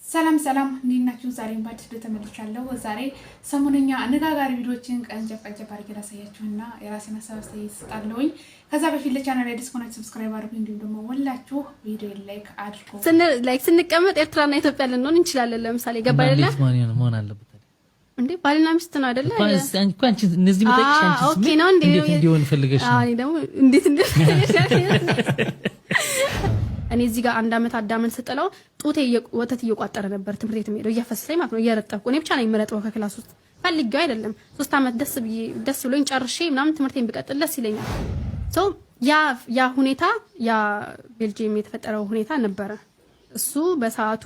ሰላም ሰላም እንዴናችሁ ዛሬም ባዲስ ቪዲዮ ተመልሻለሁ። ዛሬ ሰሞኑኛ አነጋጋሪ ቪዲዮዎችን ቀንጨብ አድርጌ ላሳያችሁና የራሴን ሀሳብ አስተያየት ከዛ በፊት ለቻናሌ አዲስ ከሆናችሁ ሰብስክራይብ አድርጉ፣ እንዲሁም ደግሞ ወላችሁ ቪዲዮ ላይክ አድርጉ። ስንቀመጥ ኤርትራና ኢትዮጵያ ልንሆን እንችላለን። ለምሳሌ ገባ አይደለ? ማን አለበት እንዴ? ባልና ሚስት ነው አይደለ? አንቺ እነዚህ መጣቂሽ አንቺ ኦኬ ነው እንዴ? እንዲሆን ፈልገሽ ነው? አይ ደግሞ እንዴት እኔ እዚህ ጋር አንድ አመት አዳመን ስጥለው ጡቴ ወተት እየቋጠረ ነበር። ትምህርት ቤት ሄዶ እያፈሰሰኝ ማለት ነው። እየረጠብኩ እኔ ብቻ ነኝ የምረጥበው ከክላስ ውስጥ ፈልጌው አይደለም። 3 አመት ደስ ብሎኝ ጨርሼ ምናምን ትምህርቴን ብቀጥል ደስ ይለኛል። ያ ሁኔታ ያ ቤልጂየም የተፈጠረው ሁኔታ ነበረ። እሱ በሰዓቱ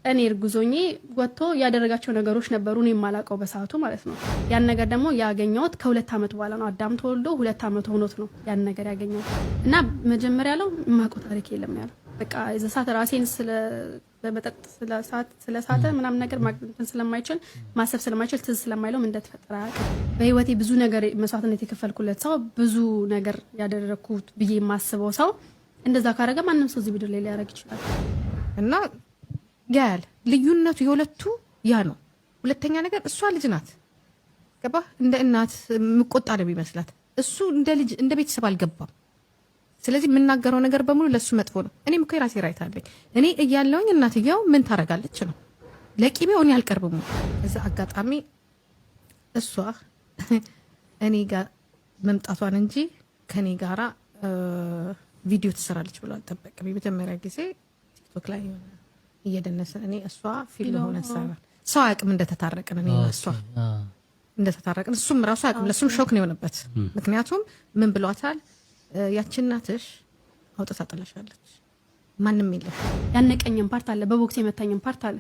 እኔ እርጉዞኜ ወጥቶ ያደረጋቸው ነገሮች ነበሩ፣ እኔ የማላውቀው በሰዓቱ ማለት ነው። ያን ነገር ደግሞ ያገኘሁት ከ2 አመት በኋላ ነው። አዳም ተወልዶ 2 አመት ሆኖት ነው ያን ነገር ያገኘሁት። እና መጀመሪያ ያለው የማውቀው ታሪክ የለም ያለው በቃ የዘሳት ራሴን በመጠጥ ስለሳተ ምናምን ነገር ማግኘት ስለማይችል ማሰብ ስለማይችል ትዝ ስለማይለው ምን እንደተፈጠረ በህይወቴ ብዙ ነገር መስዋዕትነት የከፈልኩለት ሰው ብዙ ነገር ያደረኩት ብዬ የማስበው ሰው እንደዛ ካረገ ማንንም ሰው እዚህ ምድር ላይ ሊያረግ ይችላል። እና ያል ልዩነቱ የሁለቱ ያ ነው። ሁለተኛ ነገር እሷ ልጅ ናት ገባ እንደ እናት ምቆጣ ነው ቢመስላት፣ እሱ እንደ ልጅ እንደ ቤተሰብ አልገባም። ስለዚህ የምናገረው ነገር በሙሉ ለሱ መጥፎ ነው። እኔም እኮ የራሴ ራይት አለኝ። እኔ እያለሁኝ እናትየው ምን ታረጋለች ነው ለቂቤው እኔ አልቀርብም። እዛ አጋጣሚ እሷ እኔ ጋር መምጣቷን እንጂ ከኔ ጋራ ቪዲዮ ትሰራለች ብሎ አልጠበቅም። የመጀመሪያ ጊዜ ቲክቶክ ላይ እየደነሰን እኔ እሷ ፊልም ሆነ ሰራ ሰው አቅም እንደተታረቀን እኔ እሷ እንደተታረቀን እሱም ራሱ አቅም ለሱም ሾክ ነው የሆነበት። ምክንያቱም ምን ብሏታል? ያቺ እናትሽ አውጥታ ጥለሻለች፣ ማንንም የለም። ያነቀኝም ፓርት አለ፣ በቦክስ የመታኝም ፓርት አለ።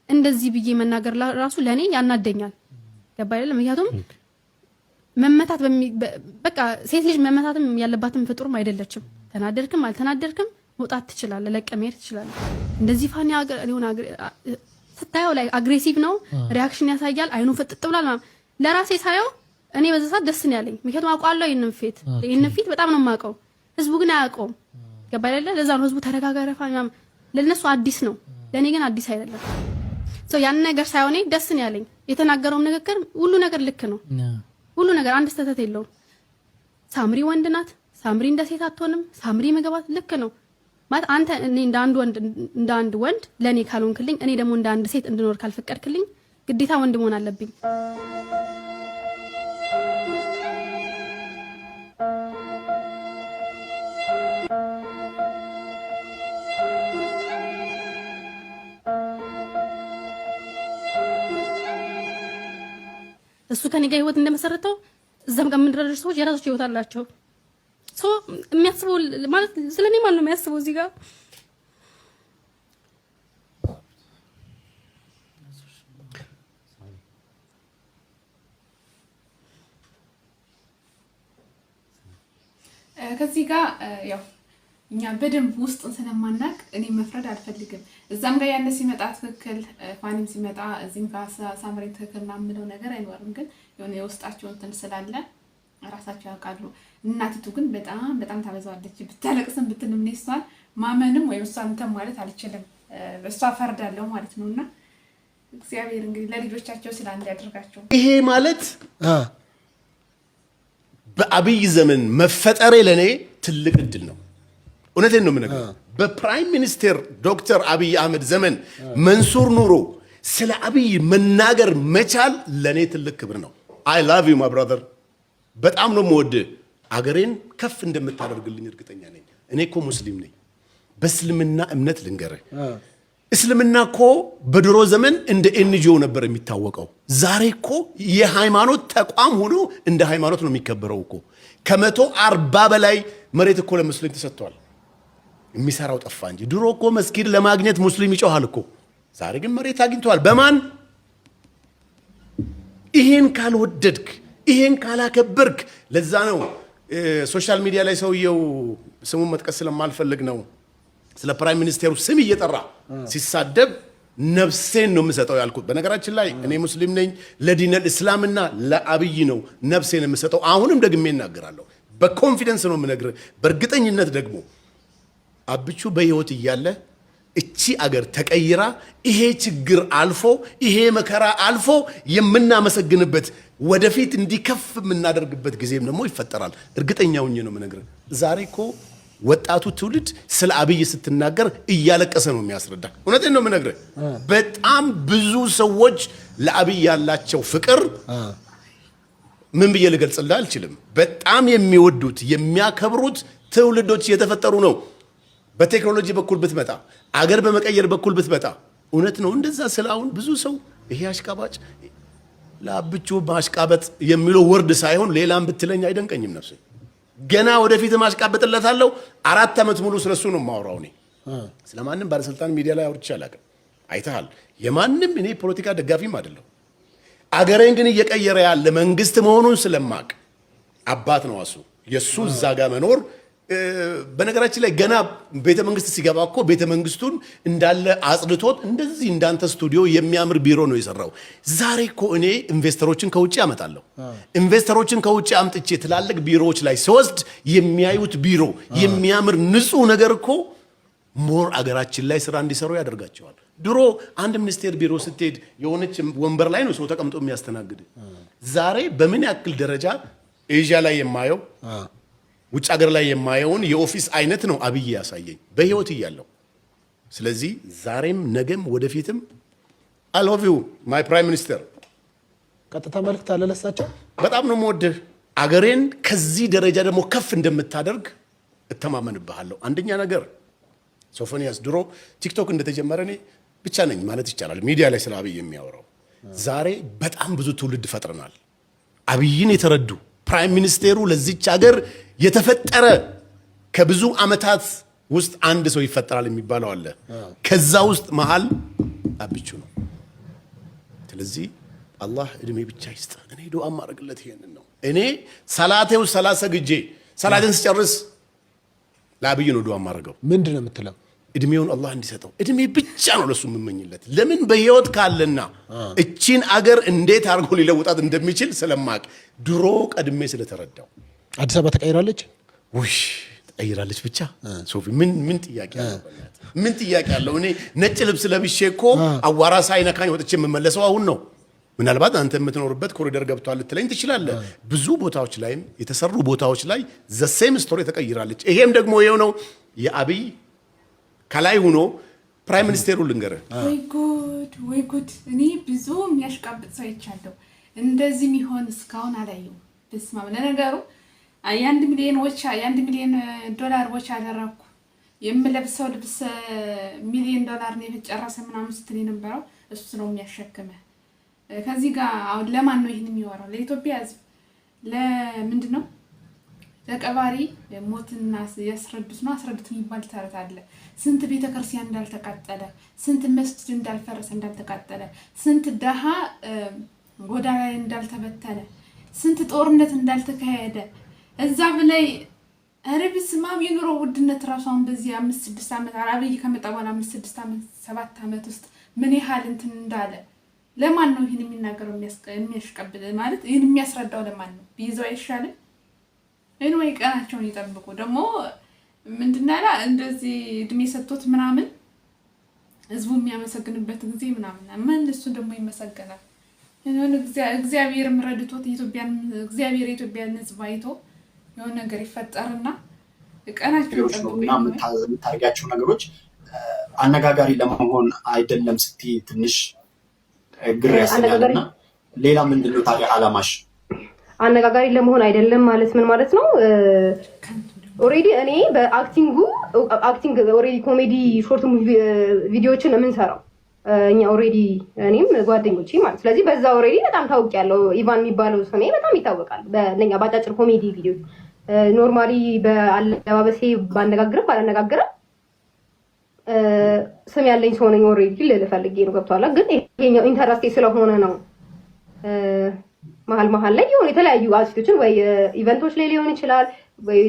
እንደዚህ ብዬ መናገር ራሱ ለኔ ያናደኛል። ገባ አይደለም? ምክንያቱም መመታት በቃ ሴት ልጅ መመታትም ያለባትም ፍጡርም አይደለችም። ተናደርክም አልተናደርክም መውጣት ትችላለህ፣ ለቀመር ትችላለህ። እንደዚህ ፋኒ ሊሆን ስታየው ላይ አግሬሲቭ ነው፣ ሪአክሽን ያሳያል፣ አይኑ ፍጥጥ ብሏል። ለራሴ ሳየው እኔ በዛ ሰዓት ደስ ነው ያለኝ። ምክንያቱም አውቃለሁ ይሄንን ፊት በጣም ነው የማውቀው። ህዝቡ ግን አያውቀውም። ገባ አይደለ? ለዛ ነው ህዝቡ ተረጋጋረ ፋኒ ለነሱ አዲስ ነው፣ ለኔ ግን አዲስ አይደለም። ያን ነገር ሳይሆን ደስ ነው ያለኝ። የተናገረው ንግግር ሁሉ ነገር ልክ ነው፣ ሁሉ ነገር አንድ ስተት የለውም። ሳምሪ ወንድ ናት፣ ሳምሪ እንደ ሴት አትሆንም፣ ሳምሪ መገባት ልክ ነው ማለት አንተ እኔ እንደ አንድ ወንድ ለኔ ካልሆንክልኝ እኔ ደግሞ እንደ አንድ ሴት እንድኖር ካልፈቀድክልኝ ግዴታ ወንድ መሆን አለብኝ። እሱ ከኔ ጋር ህይወት እንደመሰረተው እዛም ጋር የምንደረደር ሰዎች የራሳቸው ህይወት አላቸው። የሚያስበው ማለት ስለኔ ማን ነው የሚያስበው? እዚህ ጋር ከዚህ ጋር ያው እኛ በደንብ ውስጥ ስለማናቅ እኔ መፍረድ አልፈልግም። እዛም ጋር ያነ ሲመጣ ትክክል፣ ፋኒም ሲመጣ እዚህም ጋር ሳምሪ ትክክል ምናምነው ነገር አይኖርም። ግን የሆነ የውስጣቸው እንትን ስላለ ራሳቸው ያውቃሉ። እናቲቱ ግን በጣም ታበዛዋለች። ብታለቅስም ብትንም እሷን ማመንም ወይ እሷን እንትን ማለት አልችልም። እሷ ፈርዳለሁ ማለት ነውና እግዚአብሔር እንግዲህ ለልጆቻቸው ስላንድ ያደርጋቸው። ይሄ ማለት በአብይ ዘመን መፈጠሬ ለኔ ትልቅ እድል ነው። እውነቴን ነው የምነግርህ። በፕራይም ሚኒስቴር ዶክተር አብይ አህመድ ዘመን መንሱር ኑሮ ስለ አብይ መናገር መቻል ለኔ ትልቅ ክብር ነው። አይ ላቭ ዩ ማይ ብራዘር። በጣም ነው የምወድህ። አገሬን ከፍ እንደምታደርግልኝ እርግጠኛ ነኝ። እኔ እኮ ሙስሊም ነኝ። በእስልምና እምነት ልንገርህ፣ እስልምና እኮ በድሮ ዘመን እንደ ኤንጂኦ ነበር የሚታወቀው። ዛሬ እኮ የሃይማኖት ተቋም ሆኖ እንደ ሃይማኖት ነው የሚከበረው እኮ። ከ140 በላይ መሬት እኮ ለሙስሊም ተሰጥቷል። የሚሰራው ጠፋ እንጂ ድሮ እኮ መስጊድ ለማግኘት ሙስሊም ይጮሃል እኮ። ዛሬ ግን መሬት አግኝተዋል። በማን? ይሄን ካልወደድክ፣ ይሄን ካላከበርክ። ለዛ ነው ሶሻል ሚዲያ ላይ ሰውየው ስሙን መጥቀስ ስለማልፈልግ ነው ስለ ፕራይም ሚኒስቴሩ ስም እየጠራ ሲሳደብ ነፍሴን ነው የምሰጠው ያልኩት። በነገራችን ላይ እኔ ሙስሊም ነኝ። ለዲነል እስላምና ለአብይ ነው ነፍሴን የምሰጠው። አሁንም ደግሜ እናገራለሁ። በኮንፊደንስ ነው የምነግርህ። በእርግጠኝነት ደግሞ አብቹ በህይወት እያለ እቺ አገር ተቀይራ ይሄ ችግር አልፎ ይሄ መከራ አልፎ የምናመሰግንበት ወደፊት እንዲከፍ የምናደርግበት ጊዜም ደግሞ ይፈጠራል። እርግጠኛው ነው የምነግርህ። ዛሬ እኮ ወጣቱ ትውልድ ስለ አብይ ስትናገር እያለቀሰ ነው የሚያስረዳ። እውነቴን ነው የምነግርህ። በጣም ብዙ ሰዎች ለአብይ ያላቸው ፍቅር ምን ብዬ ልገልጽልህ አልችልም። በጣም የሚወዱት የሚያከብሩት ትውልዶች እየተፈጠሩ ነው። በቴክኖሎጂ በኩል ብትመጣ፣ አገር በመቀየር በኩል ብትመጣ፣ እውነት ነው እንደዛ። ስለ አሁን ብዙ ሰው ይሄ አሽቃባጭ ለአብቹ ማሽቃበጥ የሚለው ወርድ ሳይሆን ሌላም ብትለኝ አይደንቀኝም ነፍሴ። ገና ወደፊት ማሽቃበጥለታለሁ። 4 ዓመት ሙሉ ስለሱ ነው የማወራው። እኔ ስለማንም ባለስልጣን ሚዲያ ላይ አውርቼ አላውቅም። አይተሃል። የማንም እኔ ፖለቲካ ደጋፊም አይደለሁ። አገሬን ግን እየቀየረ ያለ መንግስት መሆኑን ስለማቅ አባት ነው እሱ። የሱ እዛ ጋር መኖር በነገራችን ላይ ገና ቤተ መንግስት ሲገባ እኮ ቤተ መንግስቱን እንዳለ አጽድቶት እንደዚህ እንዳንተ ስቱዲዮ የሚያምር ቢሮ ነው የሰራው። ዛሬ እኮ እኔ ኢንቨስተሮችን ከውጭ አመጣለሁ። ኢንቨስተሮችን ከውጭ አምጥቼ ትላልቅ ቢሮዎች ላይ ሲወስድ የሚያዩት ቢሮ የሚያምር ንጹህ ነገር እኮ ሞር አገራችን ላይ ስራ እንዲሰሩ ያደርጋቸዋል። ድሮ አንድ ሚኒስቴር ቢሮ ስትሄድ የሆነች ወንበር ላይ ነው ሰው ተቀምጦ የሚያስተናግድ። ዛሬ በምን ያክል ደረጃ ኤዥያ ላይ የማየው ውጭ ሀገር ላይ የማየውን የኦፊስ አይነት ነው አብይ ያሳየኝ በህይወት እያለሁ። ስለዚህ ዛሬም ነገም ወደፊትም I love you my prime minister። ቀጥታ መልእክት አለ ለሳቸው። በጣም ነው የምወድህ። አገሬን ከዚህ ደረጃ ደግሞ ከፍ እንደምታደርግ እተማመንብሃለሁ። አንደኛ ነገር ሶፎንያስ ድሮ ቲክቶክ እንደተጀመረ እኔ ብቻ ነኝ ማለት ይቻላል ሚዲያ ላይ ስለ አብይ የሚያወራው። ዛሬ በጣም ብዙ ትውልድ ፈጥረናል። አብይን የተረዱ ፕራይም ሚኒስቴሩ ለዚች ሀገር የተፈጠረ ከብዙ አመታት ውስጥ አንድ ሰው ይፈጠራል የሚባለው አለ። ከዛ ውስጥ መሃል አብቹ ነው። ስለዚህ አላህ እድሜ ብቻ ይስጥ። እኔ ዱዓ ማድረግለት ይሄንን ነው። እኔ ሰላቴው 30 ግጄ ሰላቴን ስጨርስ ለአብይ ነው ዱዓ ማድረገው። ምንድን ነው የምትለው? እድሜውን አላህ እንዲሰጠው እድሜ ብቻ ነው ለሱ የምመኝለት። ለምን በህይወት ካለና እቺን አገር እንዴት አድርጎ ሊለውጣት እንደሚችል ስለማቅ ድሮ ቀድሜ ስለተረዳው። አዲስ አበባ ተቀይራለች። ውይ ተቀይራለች ብቻ ሶፊ ምን ጥያቄ አለው? ምን ጥያቄ አለው? እኔ ነጭ ልብስ ለብሼ እኮ አዋራ ሳይነካኝ ወጥቼ የምመለሰው አሁን ነው። ምናልባት አንተ የምትኖርበት ኮሪደር ገብቷል ልትለኝ ትችላለህ። ብዙ ቦታዎች ላይም የተሰሩ ቦታዎች ላይ ዘ ሴም ስቶሪ ተቀይራለች። ይሄም ደግሞ ይሄው ነው የአብይ ከላይ ሆኖ ፕራይም ሚኒስቴሩ ልንገርህ። ወይ ጉድ! እኔ ብዙ የሚያሽቃብጥ ሰው አይቻለሁ። እንደዚህ የሚሆን እስካሁን አላየሁም። በስመ አብ። ለነገሩ የ1 ሚሊዮን ዶላር ወጪ አደረኩ የምለብሰው ልብስ $1 ሚሊዮን ነው የተጨረሰ ምናምን ስትል የነበረው እሱ ነው የሚያሸክመ። ከዚህ ጋር አሁን ለማን ነው ይሄን የሚወራው? ለኢትዮጵያ ሕዝብ ለምንድን ነው? ለቀባሪ ሞትና ያስረዱት ነው። አስረዱት የሚባል ተረት አለ። ስንት ቤተክርስቲያን እንዳልተቃጠለ፣ ስንት መስጂድ እንዳልፈረሰ እንዳልተቃጠለ፣ ስንት ደሃ ጎዳና ላይ እንዳልተበተነ፣ ስንት ጦርነት እንዳልተካሄደ እዛ ላይ አረብስ ማም የኑሮ ውድነት ራሷን በዚህ 5-6 ዓመት አብይ ከመጣ በኋላ 5-6 ዓመት 7 ዓመት ውስጥ ምን ያህል እንትን እንዳለ ለማን ነው ይሄን የሚናገረው? የሚያሽቀብል ማለት ይሄን የሚያስረዳው ለማን ነው? ቢይዘው አይሻልም? ወይ ቀናቸውን ይጠብቁ። ደግሞ ምንድነው እንደዚህ እድሜ ሰጥቶት ምናምን ህዝቡ የሚያመሰግንበት ጊዜ ምናምን እሱ ደግሞ ይመሰገናል። እግዚአብሔር ረድቶት የኢትዮጵያን ህዝብ አይቶ የሆነ ነገር ይፈጠርና ቀናቸውን ይጠብቁና የምታደርጋቸው ነገሮች አነጋጋሪ ለመሆን አይደለም ስትይ ትንሽ ግር ያሰኛልና ሌላ ምንድነው ታዲያ አላማሽ? አነጋጋሪ ለመሆን አይደለም ማለት ምን ማለት ነው? ኦሬዲ እኔ በአክቲንግ ኦሬዲ ኮሜዲ ሾርት ሙቪ ቪዲዮዎችን የምንሰራው እኛ ኦሬዲ እኔም ጓደኞቼ ማለት። ስለዚህ በዛ ኦሬዲ በጣም ታውቂያለሁ። ኢቫን የሚባለው ስሜ በጣም ይታወቃል በእኛ ባጫጭር ኮሜዲ ቪዲዮ። ኖርማሊ በአለባበሴ ባላነጋግርም ስም ያለኝ ሰው ነኝ ኦሬዲ ልፈልጌ ነው። ገብቷላ? ግን ይሄኛው ኢንተረስቴ ስለሆነ ነው መሀል ላይ የሆነ የተለያዩ አርቲስቶችን ወይ ኢቨንቶች ላይ ሊሆን ይችላል፣ ወይ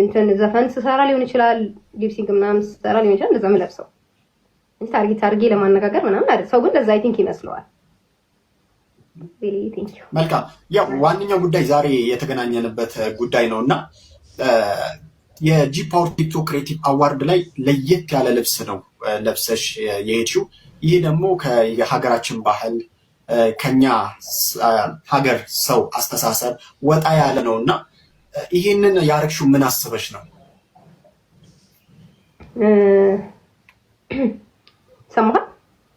እንትን ዘፈን ስሰራ ሊሆን ይችላል፣ ሊፕሲንግ ምናምን ስሰራ ሊሆን ይችላል። እንደዛ የምለብሰው እንጂ ታርጌት አድርጌ ለማነጋገር ምናምን አይደል። ሰው ግን ለዛ አይ ቲንክ ይመስለዋል። መልካም። ያው ዋነኛው ጉዳይ ዛሬ የተገናኘንበት ጉዳይ ነውና የጂ ፓወር ቲክቶክ ክሬቲቭ አዋርድ ላይ ለየት ያለ ልብስ ነው ለብሰሽ የሄድሽው። ይህ ደግሞ የሀገራችን ባህል ከኛ ሀገር ሰው አስተሳሰብ ወጣ ያለ ነው እና ይህንን ያረግሽው ምን አስበሽ ነው?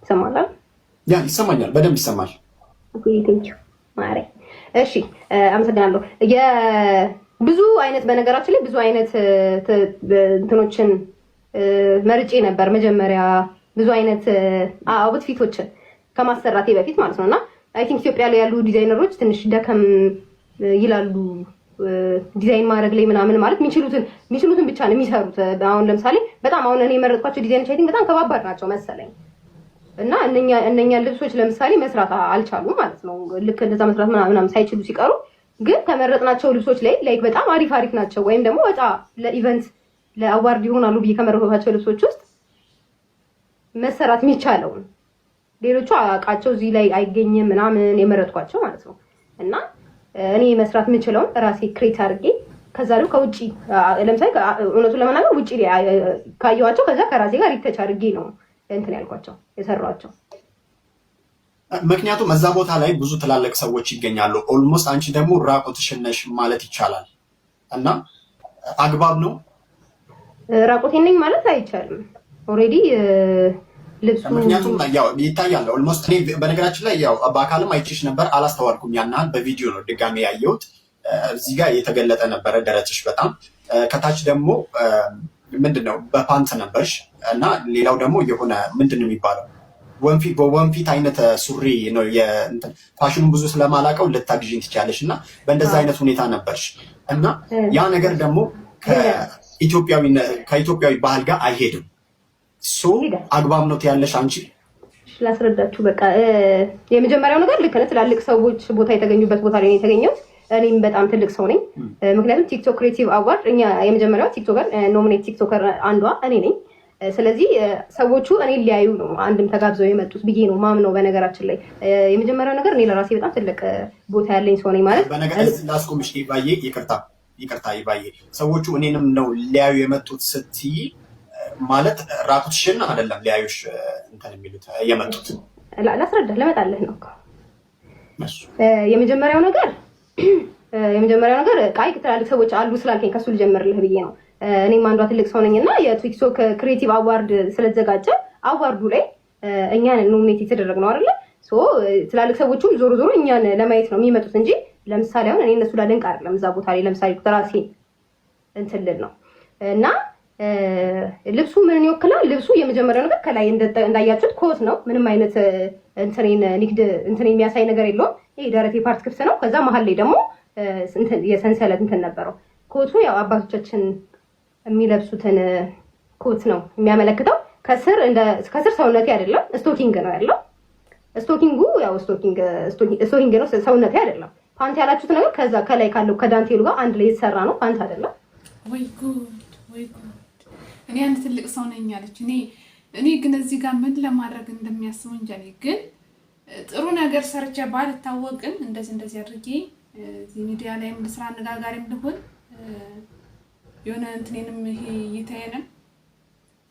ሰማሃል? ያ ይሰማኛል፣ በደንብ ይሰማል። እሺ አመሰግናለሁ። ብዙ አይነት በነገራችን ላይ ብዙ አይነት እንትኖችን መርጬ ነበር መጀመሪያ ብዙ አይነት አውትፊቶችን ከማሰራቴ በፊት ማለት ነውና አይ ቲንክ ኢትዮጵያ ላይ ያሉ ዲዛይነሮች ትንሽ ደከም ይላሉ ዲዛይን ማድረግ ላይ ምናምን ማለት የሚችሉትን ብቻ ነው የሚሰሩት። አሁን ለምሳሌ በጣም አሁን እኔ የመረጥኳቸው ዲዛይኖች አይ ቲንክ በጣም ከባባድ ናቸው መሰለኝ እና እነኛ ልብሶች ለምሳሌ መስራት አልቻሉም ማለት ነው። ልክ እንደዛ መስራት ምናምን ሳይችሉ ሲቀሩ ግን ከመረጥናቸው ልብሶች ላይ ላይክ በጣም አሪፍ ናቸው ወይም ደግሞ ወጣ ለኢቨንት ለአዋርድ ይሆናሉ ብዬ ከመረጥኳቸው ልብሶች ውስጥ መሰራት የሚቻለው ሌሎቹ አቃቸው እዚህ ላይ አይገኝም ምናምን የመረጥኳቸው ማለት ነው። እና እኔ መስራት የምችለውን ራሴ ክሬት አድርጌ ከዛ ደግሞ ከውጪ ለምሳሌ እውነቱን ለመናገር ውጪ ላይ ካየኋቸው ከዛ ከራሴ ጋር ሪተች አድርጌ ነው እንትን ያልኳቸው የሰሯቸው። ምክንያቱም እዛ ቦታ ላይ ብዙ ትላልቅ ሰዎች ይገኛሉ። ኦልሞስት አንቺ ደግሞ ራቁትሽን ነሽ ማለት ይቻላል እና አግባብ ነው? ራቁቴን ነኝ ማለት አይቻልም። ኦልሬዲ ልብሱ ምክንያቱም ያው ይታያል። ኦልሞስት እኔ በነገራችን ላይ ያው በአካልም አይቼሽ ነበር፣ አላስተዋልኩም። ያናል በቪዲዮ ነው ድጋሜ ያየሁት። እዚህ ጋር የተገለጠ ነበረ ደረትሽ በጣም ከታች ደግሞ ምንድነው በፓንት ነበርሽ እና ሌላው ደግሞ የሆነ ምንድነው የሚባለው በወንፊት አይነት ሱሪ ነው። ፋሽኑን ብዙ ስለማላውቀው ልታግዥኝ ትችያለሽ እና በእንደዛ አይነት ሁኔታ ነበርሽ እና ያ ነገር ደግሞ ከኢትዮጵያዊ ባህል ጋር አይሄድም። አግባብ ነው ትያለሽ አንቺ? ላስረዳችሁ። በቃ የመጀመሪያው ነገር ልክ ነህ። ትላልቅ ሰዎች ቦታ የተገኙበት ቦታ ላይ ነው የተገኘሁት። እኔም በጣም ትልቅ ሰው ነኝ። ምክንያቱም ቲክቶክ ክሬቲቭ አዋርድ እኛ የመጀመሪያው ቲክቶከር ኖሚኔት ቲክቶከር አንዷ እኔ ነኝ። ስለዚህ ሰዎቹ እኔ ሊያዩ ነው አንድም ተጋብዘው የመጡት ብዬ ነው ማምነው። በነገራችን ላይ የመጀመሪያው ነገር እኔ ለራሴ በጣም ትልቅ ቦታ ያለኝ ሰው ነኝ ማለት በነገራችን ላስቆምሽ ይባዬ፣ ይቅርታ ይባዬ፣ ሰዎቹ እኔንም ነው ሊያዩ የመጡት ስትይ ማለት ራቁትሽን አይደለም ሊያዩሽ እንትን የሚሉት የመጡት። ላስረዳህ ለመጣልህ ነው። የመጀመሪያው ነገር ቃይ ትላልቅ ሰዎች አሉ ስላልከኝ ከሱ ልጀምርልህ ብዬ ነው። እኔም አንዷ ትልቅ ሰው ነኝና የቲክቶክ ክሬቲቭ አዋርድ ስለተዘጋጀ አዋርዱ ላይ እኛን ኖሚኔት የተደረግነው አይደለ? ትላልቅ ሰዎቹ ዞሮ እኛን ለማየት ነው የሚመጡት እንጂ ለምሳሌ አሁን እኔ እነሱ ላደንቅ አይደለም እዛ ቦታ ላይ ለምሳሌ ራሴ እንትን ልል ነው። እና ልብሱ ምንን ይወክላል? ልብሱ የመጀመሪያው ነገር ከላይ እንዳያችሁት ኮት ነው። ምንም አይነት እንትን የሚያሳይ ነገር የለውም። ይሄ ደረቴ ፓርት ክፍት ነው። ከዛ መሀል ላይ ደግሞ የሰንሰለት እንትን ነበረው። ኮቱ ያው አባቶቻችን የሚለብሱትን ኮት ነው የሚያመለክተው። ከስር ሰውነቴ አይደለም ስቶኪንግ ነው ያለው። ስቶኪንጉ ያው ስቶኪንግ ነው ሰውነቴ አይደለም። ፓንት ያላችሁት ነገር ከዛ ከላይ ካለው ከዳንቴሉ ጋር አንድ ላይ የተሰራ ነው። ፓንት አይደለም። ወይ ጉድ! እኔ አንድ ትልቅ ሰው ነኝ አለች። እኔ ግን እዚህ ጋር ምን ለማድረግ እንደሚያስቡ እንጃ። ግን ጥሩ ነገር ሰርቼ ባልታወቅም እንደዚህ አድርጌ እዚህ ሚዲያ ላይም ለስራ አነጋጋሪም ልሆን የሆነ እንትኔንም ይሄ እይታዬንም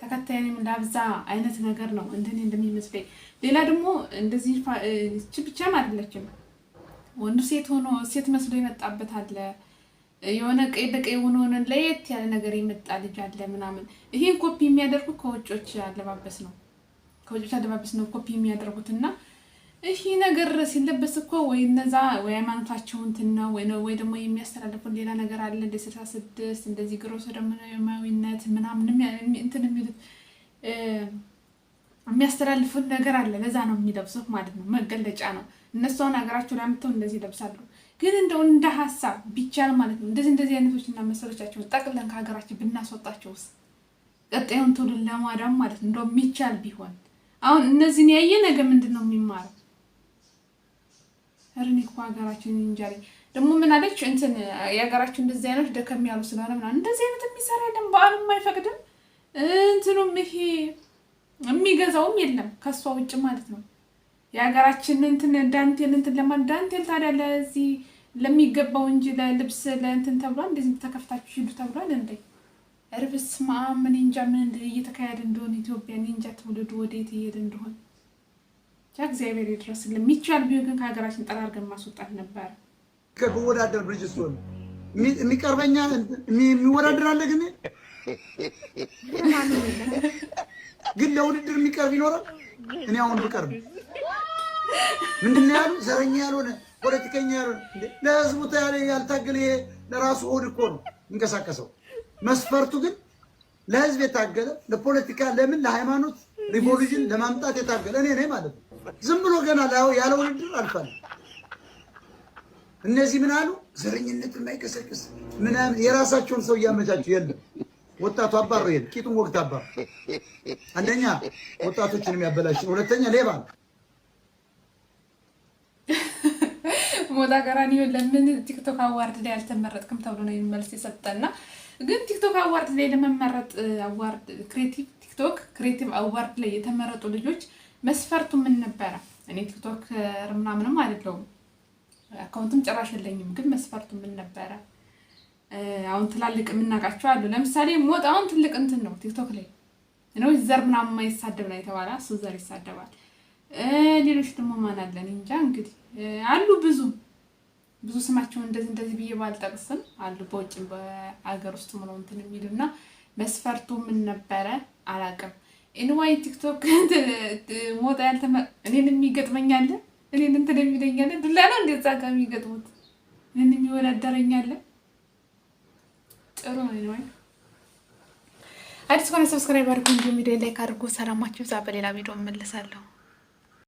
ተከታይንም ላብዛ አይነት ነገር ነው እንደኔ እንደሚመስለኝ። ሌላ ደግሞ እንደዚህ ብቻም አይደለችም። ወንዱ ሴት መስሎ የመጣበት አለ። የሆነ ቀይ በቀይ ሆኖ ለየት ያለ ነገር የመጣ ልጅ አለ ምናምን። ይሄን ኮፒ የሚያደርጉ ከውጮች አለባበስ ነው ኮፒ የሚያደርጉትና ይሄ ነገር ሲለበስ እኮ ወይ እነዛ ወይ ሃይማኖታቸው እንትን ነው ወይ ደግሞ የሚያስተላልፉን ሌላ ነገር አለ እንደ 66 እንደዚህ ግሮስ ደግሞ የማዊነት ምናምን እንትን የሚሉት የሚያስተላልፉን ነገር አለ። ለዛ ነው የሚለብሱት ማለት ነው፣ መገለጫ ነው። እነሱን ሀገራቸው ላይ አምጥተው እንደዚህ ይለብሳሉ። ግን እንደው እንደ ሀሳብ ቢቻል ማለት ነው እንደዚህ አይነቶችና መሰሎቻቸውን ጠቅለን ከሀገራችን ብናስወጣቸውስ ቀጣዩን ትውልድ ለማዳም ማለት ነው እንደው የሚቻል ቢሆን። አሁን እነዚህን ያየ ነገ ምንድን ነው የሚማረው? እርኒ እኮ ሀገራችን እንጀሪ ደግሞ ምን አለች እንትን የሀገራችን እንደዚህ አይነት ደከም ያሉ ስለሆነ ምናምን እንደዚህ አይነት የሚሰራ የለም፣ በዓሉም አይፈቅድም፣ እንትኑም ይሄ የሚገዛውም የለም ከሷ ውጭ ማለት ነው። የሀገራችን እንትን ዳንቴል ዳንቴል ታዲያ ለዚህ ለሚገባው እንጂ ለልብስ ለእንትን ተብሏል። እንደዚህ ተከፍታችሁ ሂዱ ተብሏል እንዴ? እርብስ ምን እንጃ ምን እየተካሄደ እንደሆነ ኢትዮጵያ እንጃ ትውልዱ ወዴት እየሄደ እንደሆነ እግዚአብሔር ይድረስልን። የሚቻል ቢሆን ግን ከሀገራችን ጠራርገን ማስወጣት ነበር። ከወዳደር ብሪጅስቶን የሚቀርበኛ የሚወዳደር አለ ግን ለውድድር የሚቀርብ ይኖራል። እኔ አሁን ብቀርብ ምንድነው ያሉ ዘረኛ ያልሆነ ፖለቲከኛ ያልሆነ ለህዝቡ ያልታገለ ለራሱ ሆድ እኮ ነው እንቀሳቀሰው። መስፈርቱ ግን ለህዝብ የታገለ ለፖለቲካ ለምን ለሃይማኖት ሪቮሉሽን ለማምጣት የታገለ እኔ ነኝ ማለት ነው። ዝም ብሎ ገና ያለ ውድድር አልፋል። እነዚህ ምን አሉ ዘረኝነት የማይቀሰቅስ ምናምን የራሳቸውን ሰው እያመቻቹ የለም ወጣቱ አባሮ ይሄን ቂጡን ወቅት አባሮ አንደኛ ወጣቶችን የሚያበላሽ ነው፣ ሁለተኛ ሌባ ነው። ሞዳ ጋራኒ ለምን ቲክቶክ አዋርድ ላይ አልተመረጥክም ተብሎ ነው መልስ የሰጠና ግን ቲክቶክ አዋርድ ላይ ለመመረጥ አዋርድ ክሬቲቭ አዋርድ ላይ የተመረጡ ልጆች መስፈርቱ ምን ነበረ? እኔ ቲክቶክ ምናምንም አይደለሁም አካውንትም ጭራሽ የለኝም። ግን መስፈርቱ ምን ነበረ? አሁን ትላልቅ የምናውቃቸው አሉ። ለምሳሌ ሞት አሁን ትልቅ እንትን ነው ቲክቶክ ላይ ነው ዘር ምናምን የማይሳደብ ነው የተባለ እሱ ዘር ይሳደባል። ሌሎች ደግሞ ማን አለን እንጃ። እንግዲህ አሉ ብዙ ስማቸውን እንደዚህ ብዬ ባልጠቅስም አሉ በውጭም በአገር ውስጥ ምነው እንትን የሚሉና መስፈርቱ ምን ነበረ አላውቅም። ኤንዋይ ቲክቶክ ሞት እኔን የሚገጥመኛለ እኔን እንትን የሚለኛለ ዱላ ነው እንደዛ ጋር የሚገጥሙት እኔን የሚወዳደረኛለ ጥሩ ነው። ኤንዋይ አዲስ ከሆነ ሰብስክራይብ አድርጉ፣ እንዲሁም ቪዲዮ ላይክ አድርጉ። ሰላማችሁ ይብዛ። በሌላ ቪዲዮ እመለሳለሁ።